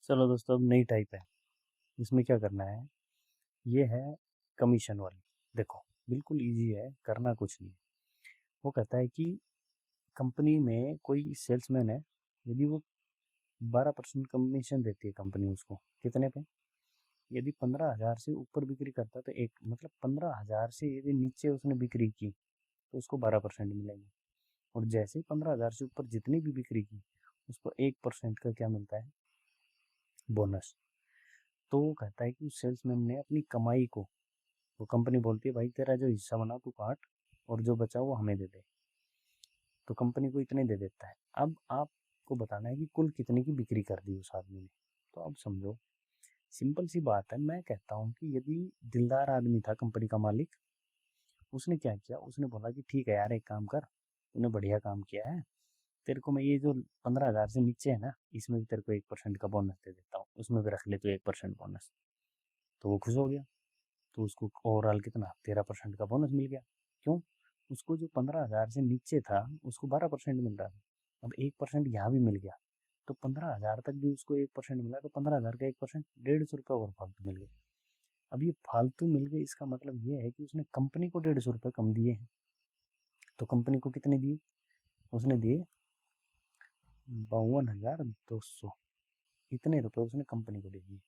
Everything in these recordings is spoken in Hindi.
चलो दोस्तों, अब नई टाइप है। इसमें क्या करना है, ये है कमीशन वाली। देखो, बिल्कुल इजी है, करना कुछ नहीं। वो कहता है कि कंपनी में कोई सेल्समैन है, यदि वो 12% कमीशन देती है कंपनी उसको। कितने पे? यदि 15,000 से ऊपर बिक्री करता है तो एक मतलब 15,000 से यदि नीचे उसने बिक्री की तो उसको 12% मिलेंगे। और जैसे ही 15,000 से ऊपर जितनी भी बिक्री की उसको 1% का क्या मिलता है, बोनस। तो वो कहता है कि उस सेल्समैन ने अपनी कमाई को, वो कंपनी बोलती है भाई तेरा जो हिस्सा बना तू काट और जो बचा वो हमें दे दे, तो कंपनी को इतने दे देता है। अब आपको बताना है कि कुल कितने की बिक्री कर दी उस आदमी ने। तो अब समझो, सिंपल सी बात है। मैं कहता हूँ कि यदि दिलदार आदमी था कंपनी का मालिक, उसने क्या किया, उसने बोला कि ठीक है यार, एक काम कर, तूने बढ़िया काम किया है, तेरे को मैं ये जो 15,000 से नीचे है ना, इसमें भी तेरे को 1% का बोनस दे देता हूँ, उसमें भी रख ले तो 1% बोनस। तो वो खुश हो गया। तो उसको ओवरऑल कितना, 13% का बोनस मिल गया। क्यों? उसको जो 15,000 से नीचे था उसको 12% मिल रहा था। अब 1% यहाँ भी मिल गया, तो 15,000 तक भी उसको 1% मिला, तो 15,000 का 1% 150 रुपये और फालतू मिल गए। अब ये फालतू मिल गए, इसका मतलब ये है कि उसने कंपनी को 150 रुपये कम दिए हैं। तो कंपनी को कितने दिए? उसने दिए 52,200। इतने रुपए उसने कंपनी को दे दिए।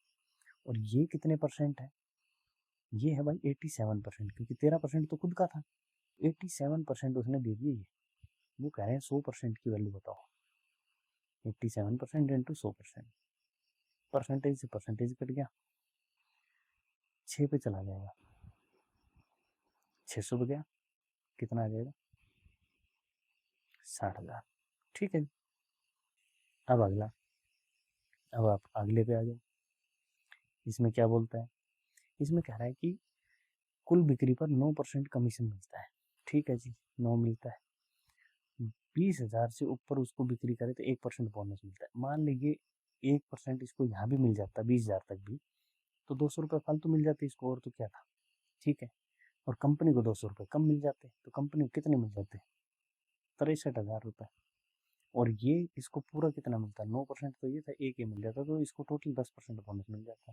और ये कितने परसेंट है? ये है भाई 87%, क्योंकि 13% तो खुद का था। 87% उसने दे दिए ये। वो कह रहे हैं 100% की वैल्यू बताओ। 87% इंटू 100%, परसेंटेज से परसेंटेज कट गया, 6 पे चला जाएगा, 600 पे गया, कितना आ जाएगा? 60,000। ठीक है। अब अगला, अब आप अगले पे आ जाओ। इसमें क्या बोलता है? इसमें कह रहा है कि कुल बिक्री पर 9% कमीशन मिलता है। ठीक है जी, 9 मिलता है। 20,000 से ऊपर उसको बिक्री करे तो 1% बोनस मिलता है। मान लीजिए 1% इसको यहाँ भी मिल जाता, 20,000 तक भी, तो 200 रुपये फालतू मिल जाते इसको, और तो क्या था। ठीक है। और कंपनी को 200 रुपये कम मिल जाते, तो कंपनी को कितने मिल जाते? 63,000 रुपये। और ये इसको पूरा कितना मिलता? 9% तो ये था, एक ही मिल जाता, तो इसको टोटल 10% बोनस मिल जाता।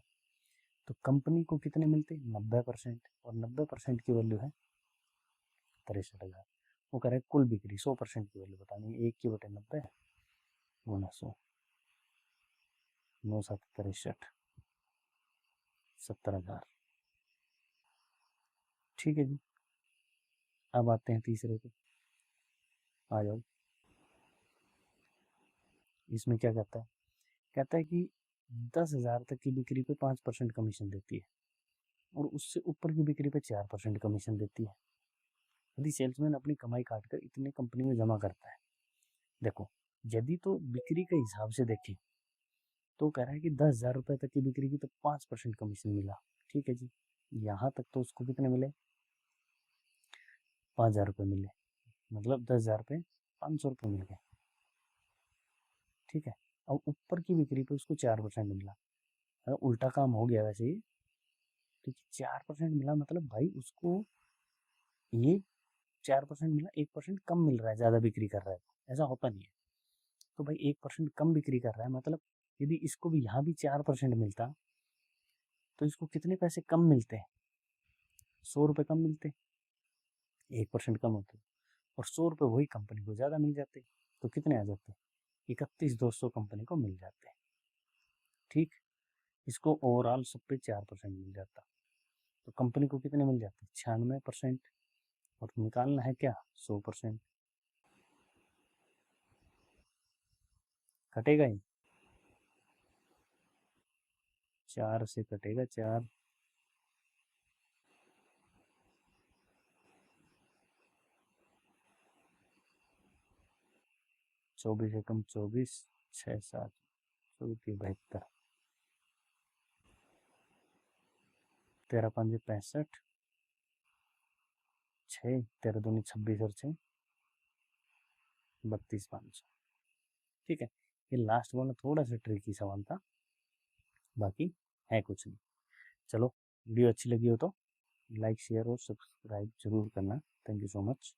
तो कंपनी को कितने मिलते? 90%। और 90% की वैल्यू है 63,000। वो कह रहे हैं कुल बिक्री 100% की वैल्यू बतानी है, 1/90 गुना 100, 9 7 63, 70,000। ठीक है जी। अब आते हैं तीसरे पे, आ जाओ। इसमें क्या कहता है? कहता है कि 10,000 तक की बिक्री पे 5% कमीशन देती है, और उससे ऊपर की बिक्री पे 4% कमीशन देती है। यदि सेल्समैन अपनी कमाई काटकर इतने कंपनी में जमा करता है। देखो, यदि तो बिक्री के हिसाब से देखें तो कह रहा है कि 10,000 रुपये तक की बिक्री की तो 5% कमीशन मिला। ठीक है जी। यहाँ तक तो उसको कितने मिले? 5,000 रुपये मिले, मतलब 10,000 पे 500 रुपये मिल गए। ठीक है। अब ऊपर की बिक्री पे उसको 4% मिला। अगर उल्टा काम हो गया वैसे ही, ठीक है, 4% मिला मतलब भाई उसको ये 4% मिला, 1% कम मिल रहा है, ज़्यादा बिक्री कर रहा है। ऐसा होता नहीं है। तो भाई 1% कम बिक्री कर रहा है, मतलब यदि इसको भी यहाँ भी 4% मिलता तो इसको कितने पैसे कम मिलते? 100 रुपये कम मिलते। 1% कम होते और 100 रुपये वही कंपनी को ज़्यादा मिल जाते, तो कितने आ जाते? 31,200 कंपनी को मिल जाते। ठीक। इसको ओवरऑल सब पे 4% मिल जाता, तो कंपनी को कितने मिल जाते? 96%। और निकालना है क्या? 100%। कटेगा ही, 4 से कटेगा 4, 24 एकम 24, 6 7 24 72, 13 5 65, 6 13 दूनी 26 और 6 32,500। ठीक है। ये लास्ट वाला थोड़ा सा ट्रिकी सवाल था, बाकी है कुछ नहीं। चलो, वीडियो अच्छी लगी हो तो लाइक शेयर और सब्सक्राइब जरूर करना। Thank you so much.